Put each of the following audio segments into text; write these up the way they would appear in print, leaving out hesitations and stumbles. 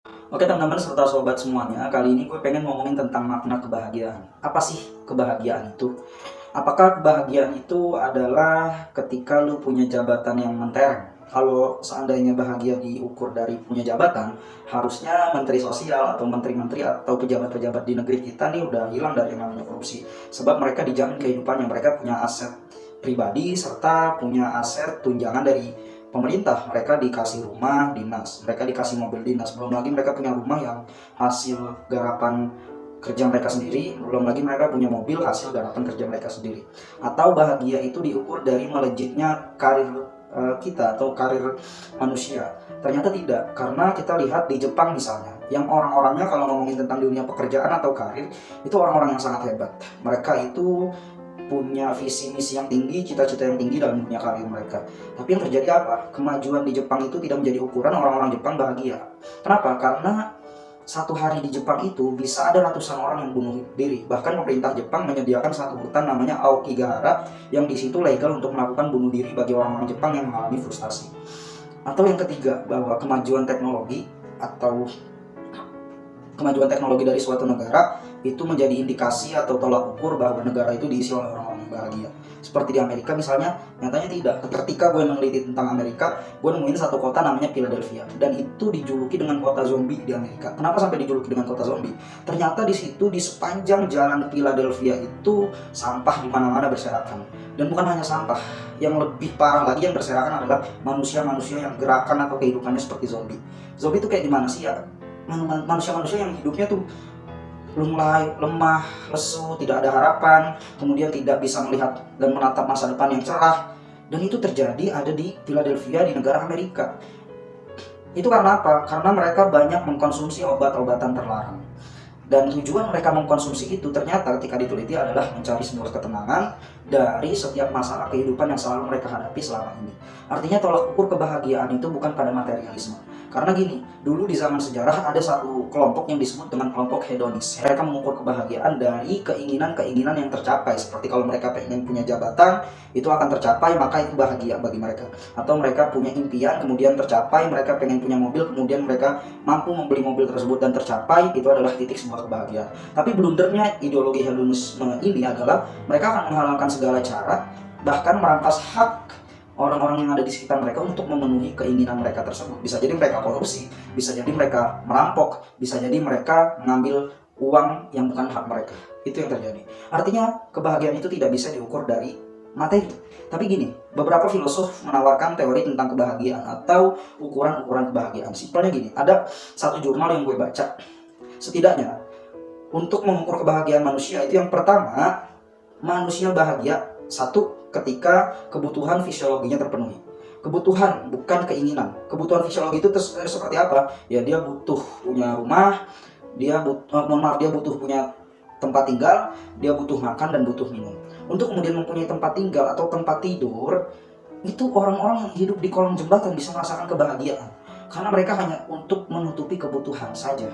Oke teman-teman serta sobat semuanya, kali ini gue pengen ngomongin tentang makna kebahagiaan. Apa sih kebahagiaan itu? Apakah kebahagiaan itu adalah ketika lu punya jabatan yang mentereng? Kalau seandainya bahagia diukur dari punya jabatan, harusnya menteri sosial atau menteri-menteri atau pejabat-pejabat di negeri kita nih udah hilang dari yang namanya korupsi. Sebab mereka dijamin kehidupannya, mereka punya aset pribadi serta punya aset tunjangan dari pemerintah. Mereka dikasih rumah dinas, mereka dikasih mobil dinas, belum lagi mereka punya rumah yang hasil garapan kerja mereka sendiri, belum lagi mereka punya mobil hasil garapan kerja mereka sendiri. Atau bahagia itu diukur dari melejitnya karir kita atau karir manusia? Ternyata tidak, karena kita lihat di Jepang misalnya, yang orang-orangnya kalau ngomongin tentang dunia pekerjaan atau karir, itu orang-orang yang sangat hebat. Mereka itu punya visi misi yang tinggi, cita-cita yang tinggi dalam dunia karir mereka. Tapi yang terjadi apa? Kemajuan di Jepang itu tidak menjadi ukuran orang-orang Jepang bahagia. Kenapa? Karena satu hari di Jepang itu bisa ada ratusan orang yang bunuh diri. Bahkan pemerintah Jepang menyediakan satu hutan namanya Aokigahara yang di situ legal untuk melakukan bunuh diri bagi orang-orang Jepang yang mengalami frustasi. Atau yang ketiga, bahwa kemajuan teknologi atau kemajuan teknologi dari suatu negara itu menjadi indikasi atau tolak ukur bahwa negara itu diisi oleh orang-orang yang bahagia. Seperti di Amerika misalnya, nyatanya tidak. Ketika gue meneliti tentang Amerika, gue nemuin satu kota namanya Philadelphia, dan itu dijuluki dengan kota zombie di Amerika. Kenapa sampai dijuluki dengan kota zombie? Ternyata di situ di sepanjang jalan Philadelphia itu sampah di mana-mana berserakan. Dan bukan hanya sampah, yang lebih parah lagi yang berserakan adalah manusia-manusia yang gerakan atau kehidupannya seperti zombie. Zombie itu kayak gimana sih ya? Manusia-manusia yang hidupnya tuh mulai lemah, lesu, tidak ada harapan, kemudian tidak bisa melihat dan menatap masa depan yang cerah. Dan itu terjadi ada di Philadelphia di negara Amerika. Itu karena apa? Karena mereka banyak mengkonsumsi obat-obatan terlarang. Dan tujuan mereka mengkonsumsi itu ternyata ketika diteliti adalah mencari sebuah ketenangan dari setiap masalah kehidupan yang selalu mereka hadapi selama ini. Artinya tolak ukur kebahagiaan itu bukan pada materialisme. Karena gini, dulu di zaman sejarah ada satu kelompok yang disebut dengan kelompok hedonis. Mereka mengukur kebahagiaan dari keinginan-keinginan yang tercapai. Seperti kalau mereka pengen punya jabatan, itu akan tercapai, maka itu bahagia bagi mereka. Atau mereka punya impian, kemudian tercapai, mereka pengen punya mobil, kemudian mereka mampu membeli mobil tersebut dan tercapai, itu adalah titik sebuah kebahagiaan. Tapi blundernya ideologi hedonisme ini adalah mereka akan menghalalkan segala cara, bahkan merampas hak orang-orang yang ada di sekitar mereka untuk memenuhi keinginan mereka tersebut. Bisa jadi mereka korupsi, bisa jadi mereka merampok, bisa jadi mereka mengambil uang yang bukan hak mereka. Itu yang terjadi. Artinya kebahagiaan itu tidak bisa diukur dari materi. Tapi gini, beberapa filosof menawarkan teori tentang kebahagiaan atau ukuran-ukuran kebahagiaan. Simpelnya gini, ada satu jurnal yang gue baca. Setidaknya untuk mengukur kebahagiaan manusia itu yang pertama, manusia bahagia satu ketika kebutuhan fisiologinya terpenuhi. Kebutuhan bukan keinginan. Kebutuhan fisiologi itu seperti apa? Ya dia butuh punya rumah, dia butuh punya tempat tinggal, dia butuh makan dan butuh minum. Untuk kemudian mempunyai tempat tinggal atau tempat tidur, itu orang-orang yang hidup di kolong jembatan bisa merasakan kebahagiaan. Karena mereka hanya untuk menutupi kebutuhan saja.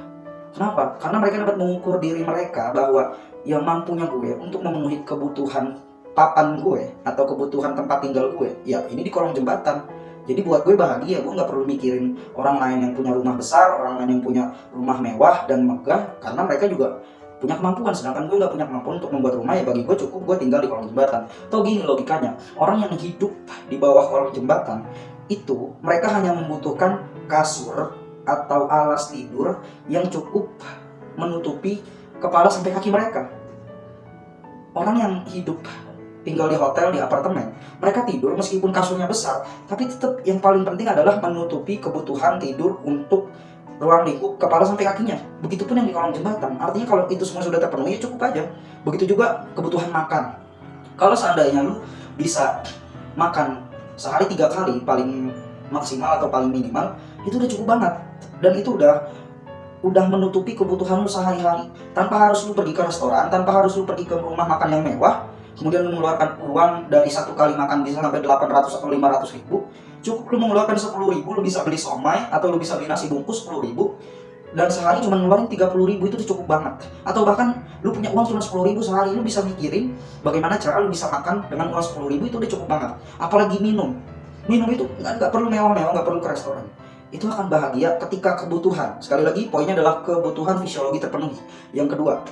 Kenapa? Karena mereka dapat mengukur diri mereka bahwa yang mampunya gue untuk memenuhi kebutuhan papan gue atau kebutuhan tempat tinggal gue, ya ini di kolong jembatan. Jadi buat gue bahagia, gue nggak perlu mikirin orang lain yang punya rumah besar, orang lain yang punya rumah mewah dan megah, karena mereka juga punya kemampuan, sedangkan gue nggak punya kemampuan untuk membuat rumah. Ya bagi gue cukup gue tinggal di kolong jembatan. Atau gini logikanya, orang yang hidup di bawah kolong jembatan itu mereka hanya membutuhkan kasur atau alas tidur yang cukup menutupi kepala sampai kaki mereka. Orang yang hidup tinggal di hotel, di apartemen, mereka tidur meskipun kasurnya besar, tapi tetap yang paling penting adalah menutupi kebutuhan tidur untuk ruang lingkup kepala sampai kakinya. Begitupun yang di kolong jembatan. Artinya kalau itu semua sudah terpenuhi, ya cukup aja. Begitu juga kebutuhan makan. Kalau seandainya lu bisa makan sehari 3 kali paling maksimal atau paling minimal, itu udah cukup banget. Dan itu udah menutupi kebutuhan lu sehari-hari. Tanpa harus lu pergi ke restoran, tanpa harus lu pergi ke rumah makan yang mewah, kemudian lu mengeluarkan uang dari satu kali makan bisa sampai 800 atau 500 ribu. Cukup lu mengeluarkan 10 ribu, lu bisa beli somai atau lu bisa beli nasi bungkus 10 ribu. Dan sehari cuma ngeluarin 30 ribu, itu udah cukup banget. Atau bahkan lu punya uang cuma 10 ribu sehari, lu bisa mikirin bagaimana cara lu bisa makan dengan uang 10 ribu, itu udah cukup banget. Apalagi minum itu nggak perlu mewah-mewah, nggak perlu ke restoran. itu akan bahagia ketika kebutuhan, sekali lagi poinnya adalah kebutuhan fisiologi terpenuhi. Yang kedua,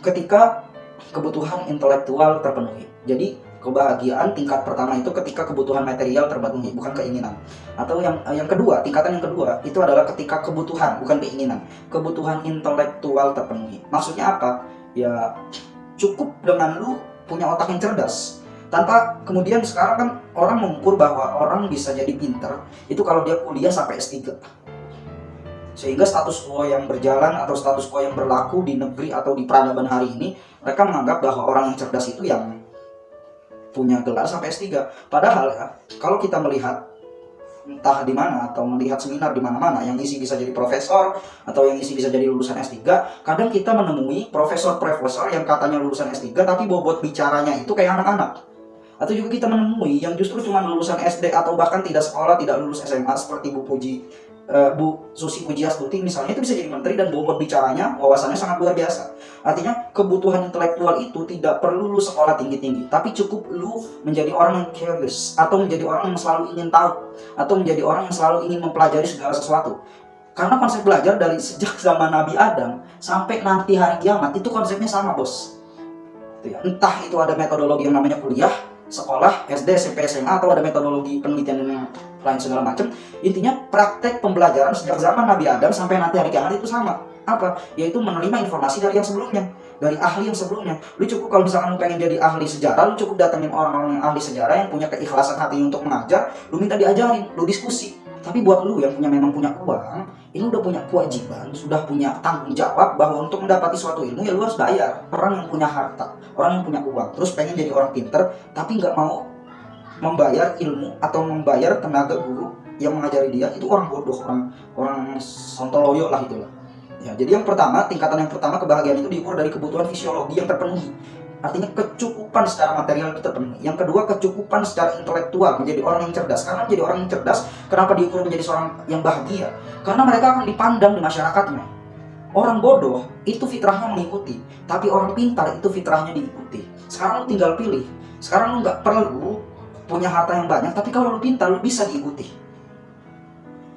ketika kebutuhan intelektual terpenuhi. Jadi kebahagiaan tingkat pertama itu ketika kebutuhan material terpenuhi, bukan keinginan. Atau yang kedua, tingkatan yang kedua itu adalah ketika kebutuhan, bukan keinginan, kebutuhan intelektual terpenuhi. Maksudnya apa? Ya cukup dengan lu punya otak yang cerdas. Tanpa kemudian sekarang kan orang mengukur bahwa orang bisa jadi pinter itu kalau dia kuliah sampai S3. Sehingga status quo yang berjalan atau status quo yang berlaku di negeri atau di peradaban hari ini, mereka menganggap bahwa orang yang cerdas itu yang punya gelar sampai S3. Padahal ya, kalau kita melihat entah di mana atau melihat seminar di mana-mana yang isi bisa jadi profesor atau yang isi bisa jadi lulusan S3, kadang kita menemui profesor-profesor yang katanya lulusan S3 tapi bobot bicaranya itu kayak anak-anak. Atau juga kita menemui yang justru cuma lulusan SD atau bahkan tidak sekolah, tidak lulus SMA seperti Bu Susi Pujiastuti misalnya, itu bisa jadi menteri dan bobot bicaranya, wawasannya sangat luar biasa. Artinya kebutuhan intelektual itu tidak perlu lu sekolah tinggi-tinggi, tapi cukup lu menjadi orang yang curious, atau menjadi orang yang selalu ingin tahu, atau menjadi orang yang selalu ingin mempelajari segala sesuatu. Karena konsep belajar dari sejak zaman Nabi Adam sampai nanti hari kiamat itu konsepnya sama, bos. Entah itu ada metodologi yang namanya kuliah, sekolah, SD, SMP, SMA, atau ada metodologi penelitian yang lain segala macam. Intinya praktek pembelajaran sejak zaman Nabi Adam sampai nanti hari kiamat itu sama. Apa? Yaitu menerima informasi dari yang sebelumnya, dari ahli yang sebelumnya. Lu cukup kalau misalkan lu pengen jadi ahli sejarah, lu cukup datengin orang-orang yang ahli sejarah yang punya keikhlasan hati untuk mengajar, lu minta diajarin, lu diskusi. Tapi buat lu yang memang punya uang, ini udah punya kewajiban, sudah punya tanggung jawab bahwa untuk mendapati suatu ilmu ya lu harus bayar. Orang yang punya harta, orang yang punya uang, terus pengen jadi orang pinter, tapi nggak mau membayar ilmu atau membayar tenaga guru yang mengajari dia, itu orang bodoh, orang sontoloyo lah itulah. Ya, jadi yang pertama, tingkatan yang pertama kebahagiaan itu diukur dari kebutuhan fisiologi yang terpenuhi. Artinya kecukupan secara material itu terpenuhi. Yang kedua, kecukupan secara intelektual, menjadi orang yang cerdas. Karena menjadi orang yang cerdas, kenapa diukur menjadi seorang yang bahagia? Karena mereka akan dipandang di masyarakatnya. Orang bodoh itu fitrahnya mengikuti, tapi orang pintar itu fitrahnya diikuti. Sekarang lu tinggal pilih. Sekarang lu nggak perlu punya harta yang banyak, tapi kalau lu pintar lu bisa diikuti.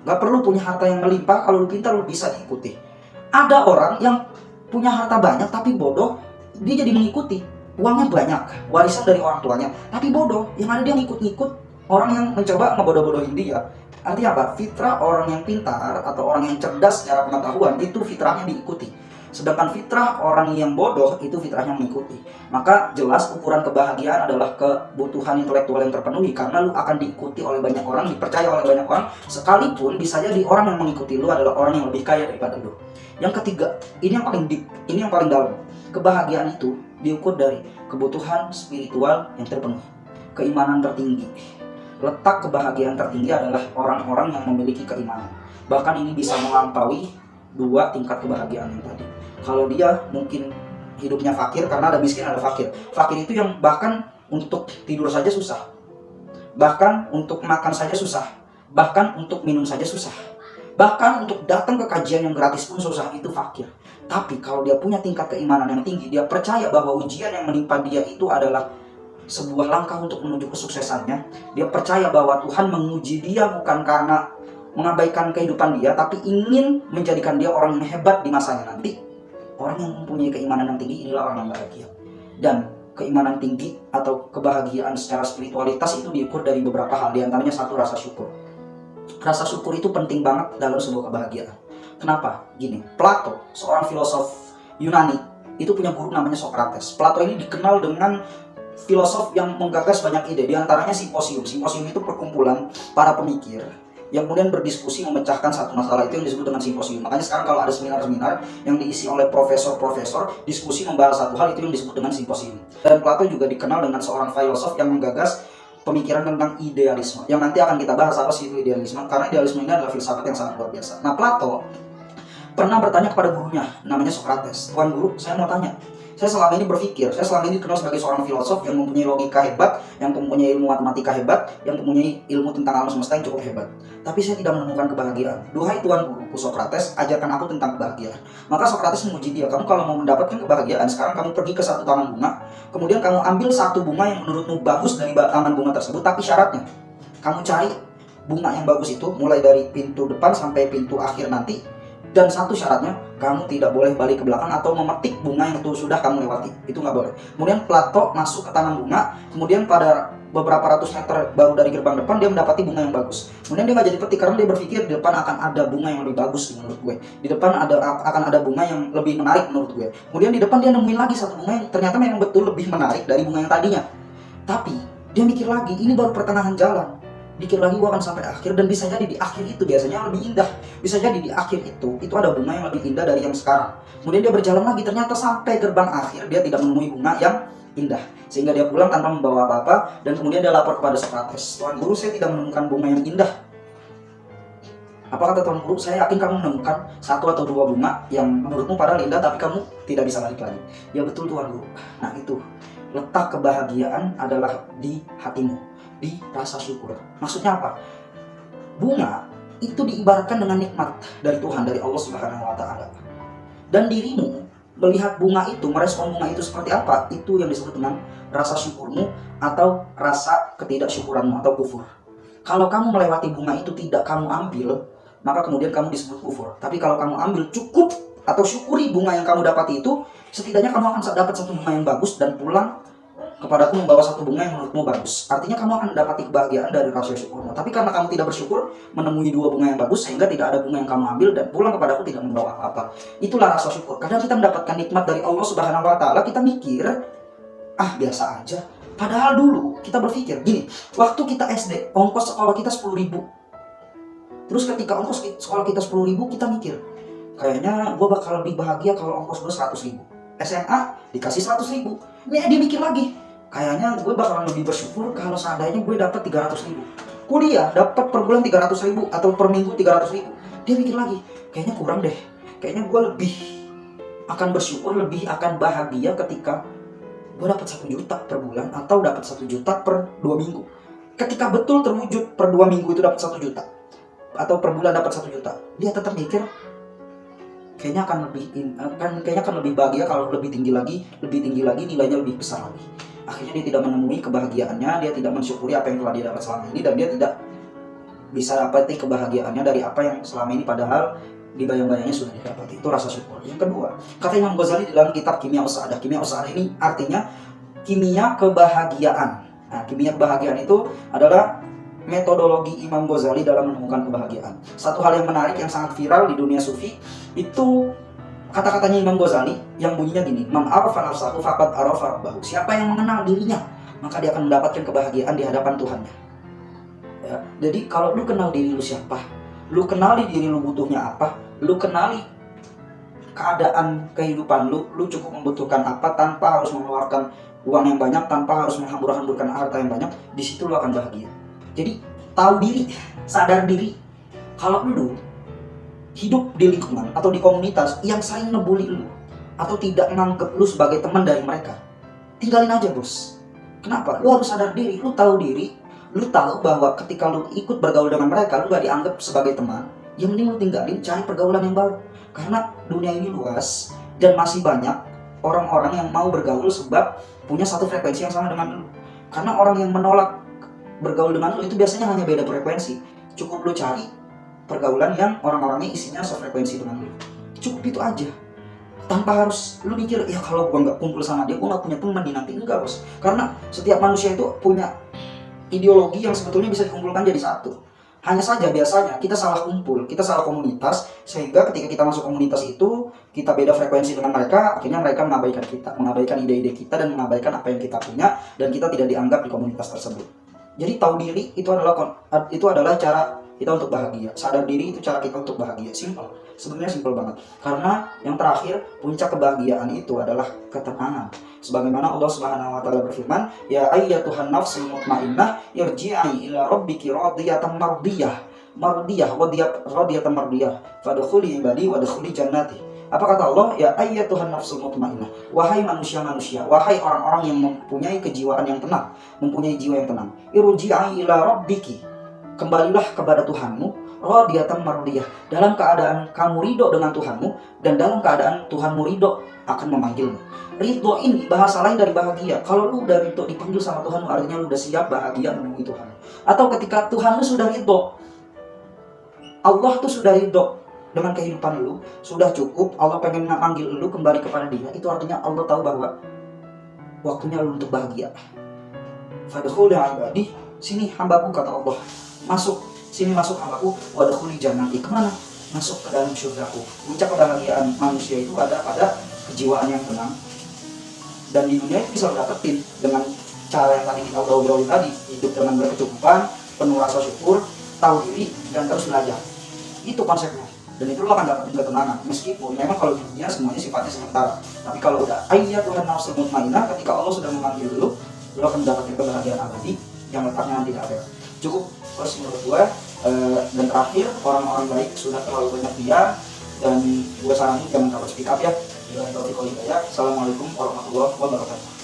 Nggak perlu punya harta yang melimpah, kalau lu pintar lu bisa diikuti. Ada orang yang punya harta banyak tapi bodoh, dia jadi mengikuti. Uangnya banyak, warisan dari orang tuanya, tapi bodoh. Yang ada dia ngikut-ngikut orang yang mencoba ngebodoh-bodohin dia. Artinya apa? Fitrah orang yang pintar atau orang yang cerdas secara pengetahuan itu fitrahnya diikuti. Sedangkan fitrah orang yang bodoh itu fitrahnya mengikuti. Maka jelas ukuran kebahagiaan adalah kebutuhan intelektual yang terpenuhi, karena lu akan diikuti oleh banyak orang, dipercaya oleh banyak orang, sekalipun bisa jadi orang yang mengikuti lu adalah orang yang lebih kaya daripada lu. Yang ketiga, ini yang paling deep, ini yang paling dalam. Kebahagiaan itu diukur dari kebutuhan spiritual yang terpenuhi, keimanan tertinggi. Letak kebahagiaan tertinggi adalah orang-orang yang memiliki keimanan. Bahkan ini bisa melampaui dua tingkat kebahagiaan yang tadi. Kalau dia mungkin hidupnya fakir, karena ada miskin ada fakir. Fakir itu yang bahkan untuk tidur saja susah, bahkan untuk makan saja susah, bahkan untuk minum saja susah, bahkan untuk datang ke kajian yang gratis pun susah, itu fakir. Tapi kalau dia punya tingkat keimanan yang tinggi, dia percaya bahwa ujian yang menimpa dia itu adalah sebuah langkah untuk menuju kesuksesannya. Dia percaya bahwa Tuhan menguji dia bukan karena mengabaikan kehidupan dia, tapi ingin menjadikan dia orang yang hebat di masanya nanti. Orang yang mempunyai keimanan yang tinggi inilah orang yang bahagia. Dan keimanan tinggi atau kebahagiaan secara spiritualitas itu diukur dari beberapa hal. Di antaranya satu, rasa syukur. Rasa syukur itu penting banget dalam sebuah kebahagiaan. Kenapa? Gini, Plato, seorang filosof Yunani, itu punya guru namanya Socrates. Plato ini dikenal dengan filosof yang menggagas banyak ide. Di antaranya simposium. Simposium itu perkumpulan para pemikir yang kemudian berdiskusi memecahkan satu masalah, itu yang disebut dengan simposium. Makanya sekarang kalau ada seminar-seminar yang diisi oleh profesor-profesor, diskusi membahas satu hal, itu yang disebut dengan simposium. Dan Plato juga dikenal dengan seorang filosof yang menggagas pemikiran tentang idealisme, yang nanti akan kita bahas apa sih itu idealisme, karena idealisme ini adalah filsafat yang sangat luar biasa. Nah, Plato pernah bertanya kepada gurunya, namanya Socrates, "Tuan guru, saya mau tanya, saya selama ini berpikir, saya selama ini dikenal sebagai seorang filosof yang mempunyai logika hebat, yang mempunyai ilmu matematika hebat, yang mempunyai ilmu tentang alam semesta yang cukup hebat. Tapi saya tidak menemukan kebahagiaan. Duhai Tuan Guruku Socrates, ajarkan aku tentang kebahagiaan." Maka Socrates menguji dia, "Kamu kalau mau mendapatkan kebahagiaan, sekarang kamu pergi ke satu taman bunga, kemudian kamu ambil satu bunga yang menurutmu bagus dari taman bunga tersebut, tapi syaratnya, kamu cari bunga yang bagus itu mulai dari pintu depan sampai pintu akhir nanti. Dan satu syaratnya, kamu tidak boleh balik ke belakang atau memetik bunga yang itu sudah kamu lewati. Itu nggak boleh. Kemudian Plato masuk ke taman bunga, kemudian pada beberapa ratus meter baru dari gerbang depan dia mendapati bunga yang bagus. Kemudian dia nggak jadi petik karena dia berpikir di depan akan ada bunga yang lebih bagus menurut gue. Di depan akan ada bunga yang lebih menarik menurut gue. Kemudian di depan dia nemuin lagi satu bunga yang ternyata memang betul lebih menarik dari bunga yang tadinya. Tapi dia mikir lagi, ini baru pertengahan jalan. Dikit lagi gua akan sampai akhir, dan bisa jadi di akhir itu biasanya lebih indah. Bisa jadi di akhir itu ada bunga yang lebih indah dari yang sekarang. Kemudian dia berjalan lagi, ternyata sampai gerbang akhir dia tidak menemui bunga yang indah. Sehingga dia pulang tanpa membawa apa-apa, dan kemudian dia lapor kepada Socrates, "Tuan Guru, saya tidak menemukan bunga yang indah." Apa kata Tuan Guru? "Saya yakin kamu menemukan satu atau dua bunga yang menurutmu padahal indah, tapi kamu tidak bisa balik lagi." "Ya betul Tuan Guru." Nah itu, letak kebahagiaan adalah di hatimu, di rasa syukur. Maksudnya apa? Bunga itu diibaratkan dengan nikmat dari Tuhan, dari Allah Subhanahu wa Ta'ala. Dan dirimu melihat bunga itu, merespon bunga itu seperti apa, itu yang disebut dengan rasa syukurmu atau rasa ketidaksyukuranmu atau kufur. Kalau kamu melewati bunga itu tidak kamu ambil, maka kemudian kamu disebut kufur. Tapi kalau kamu ambil cukup atau syukuri bunga yang kamu dapati itu, setidaknya kamu akan dapat satu bunga yang bagus dan pulang kepadaku membawa satu bunga yang menurutmu bagus. Artinya kamu akan mendapati kebahagiaan dari rasa syukurmu. Tapi karena kamu tidak bersyukur, menemui dua bunga yang bagus, sehingga tidak ada bunga yang kamu ambil dan pulang kepadaku tidak membawa apa-apa. Itulah rasa syukur. Kadang kita mendapatkan nikmat dari Allah Subhanahu wa Ta'ala, kita mikir, biasa aja. Padahal dulu kita berpikir gini, waktu kita SD, ongkos sekolah kita 10.000. Terus ketika ongkos sekolah kita 10.000, kita mikir, kayaknya gue bakal lebih bahagia kalau ongkos gue 100.000. SMA dikasih 100.000. Dia mikir lagi, kayaknya gue bakalan lebih bersyukur kalau seandainya gue dapat 300.000. Kuliah dapat per bulan 300.000 atau per minggu 300.000. Dia mikir lagi, kayaknya kurang deh. Kayaknya gue lebih akan bersyukur, lebih akan bahagia ketika gue dapat 1 juta per bulan atau dapat 1 juta per 2 minggu. Ketika betul terwujud per 2 minggu itu dapat 1 juta atau per bulan dapat 1 juta, dia tetap mikir kayaknya akan lebih bahagia kalau lebih tinggi lagi, nilainya lebih besar lagi. Akhirnya dia tidak menemui kebahagiaannya, dia tidak mensyukuri apa yang telah dia dapat selama ini, dan dia tidak bisa dapati kebahagiaannya dari apa yang selama ini padahal dibayang-bayangnya sudah didapati. Itu rasa syukur. Yang kedua, kata Imam Ghazali dalam kitab Kimia Usahadah. Kimia Usahadah ini artinya kimia kebahagiaan. Nah, kimia kebahagiaan itu adalah metodologi Imam Ghazali dalam menemukan kebahagiaan. Satu hal yang menarik yang sangat viral di dunia sufi itu kata-katanya Imam Ghazali yang bunyinya gini, "Man arafa nafsahu faqad arafa rabbahu." Siapa yang mengenal dirinya, maka dia akan mendapatkan kebahagiaan di hadapan Tuhannya. Ya, jadi kalau lu kenal diri lu siapa, lu kenali diri lu butuhnya apa, lu kenali keadaan kehidupan lu cukup membutuhkan apa tanpa harus mengeluarkan uang yang banyak, tanpa harus menghambur-hamburkan harta yang banyak, di situ lu akan bahagia. Jadi tahu diri, sadar diri. Kalau lu hidup di lingkungan atau di komunitas yang sering ngebully lu atau tidak menganggap lu sebagai teman dari mereka, tinggalin aja bos. Kenapa? Lu harus sadar diri, lu tahu diri, lu tahu bahwa ketika lu ikut bergaul dengan mereka, lu gak dianggap sebagai teman. Yang mending lu tinggalin, cari pergaulan yang baru. Karena dunia ini luas dan masih banyak orang-orang yang mau bergaul sebab punya satu frekuensi yang sama dengan lu. Karena orang yang menolak bergaul dengan lu itu biasanya hanya beda frekuensi. Cukup lu cari pergaulan yang orang-orangnya isinya sefrekuensi dengan lu. Cukup itu aja. Tanpa harus lu mikir, ya kalau gua nggak kumpul sama dia, gua nggak punya teman di nanti. Enggak bos. Karena setiap manusia itu punya ideologi yang sebetulnya bisa dikumpulkan jadi satu. Hanya saja biasanya kita salah kumpul, kita salah komunitas, sehingga ketika kita masuk komunitas itu kita beda frekuensi dengan mereka, akhirnya mereka mengabaikan kita, mengabaikan ide-ide kita, dan mengabaikan apa yang kita punya, dan kita tidak dianggap di komunitas tersebut. Jadi tahu diri itu adalah cara kita untuk bahagia. Sadar diri itu cara kita untuk bahagia. Simple. Sebenarnya simple banget. Karena yang terakhir, puncak kebahagiaan itu adalah ketenangan. Sebagaimana Allah Subhanahu wa Ta'ala berfirman, "Ya ayyatuhan nafsul mutmainnah, irji'i ila rabbiki radiyatan mardiyah." Mardiyah, radiyatan mardiyah. Fadkhuli ibadi wadkhuli jannati. Apa kata Allah? Ya ayyatuhan nafsul mutmainnah. Wahai manusia-manusia, wahai orang-orang yang mempunyai kejiwaan yang tenang, mempunyai jiwa yang tenang. Irji'i ila rabbiki. Kembalilah kepada Tuhanmu, radiyatan mardiyah, dalam keadaan kamu ridho dengan Tuhanmu, dan dalam keadaan Tuhanmu ridho akan memanggilmu. Ridho ini bahasa lain dari bahagia. Kalau lu udah ridho dipanggil sama Tuhanmu, artinya lu udah siap bahagia menemui Tuhan. Atau ketika Tuhanmu sudah ridho, Allah tuh sudah ridho dengan kehidupan lu, sudah cukup. Allah pengen manggil lu kembali kepada Dia. Itu artinya Allah tahu bahwa waktunya lu untuk bahagia. Fadkhul ya ibadi, sini hambaku, kata Allah. Masuk, sini masuk hambaku, wadkhuli jannati. Kemana? Masuk ke dalam surgaku. Puncak kebahagiaan manusia itu ada pada kejiwaan yang tenang. Dan di dunia itu bisa lo dapetin dengan cara yang tadi kita udah obrolin tadi. Hidup dengan berkecukupan, penuh rasa syukur, tahu diri, dan terus belajar. Itu konsepnya. Dan itu lo akan dapetin ketenangan. Meskipun memang kalau di dunia semuanya sifatnya sementara. Tapi kalau udah ayyatuhan nafsul mutmainnah, ketika Allah sudah memanggil lo akan dapetin kebahagiaan abadi yang letaknya nanti di akhirat. Cukup terus menurut gue. Dan terakhir, orang-orang baik sudah terlalu banyak dia. Dan gue saranin jangan takut speak up ya. Assalamualaikum warahmatullahi wabarakatuh.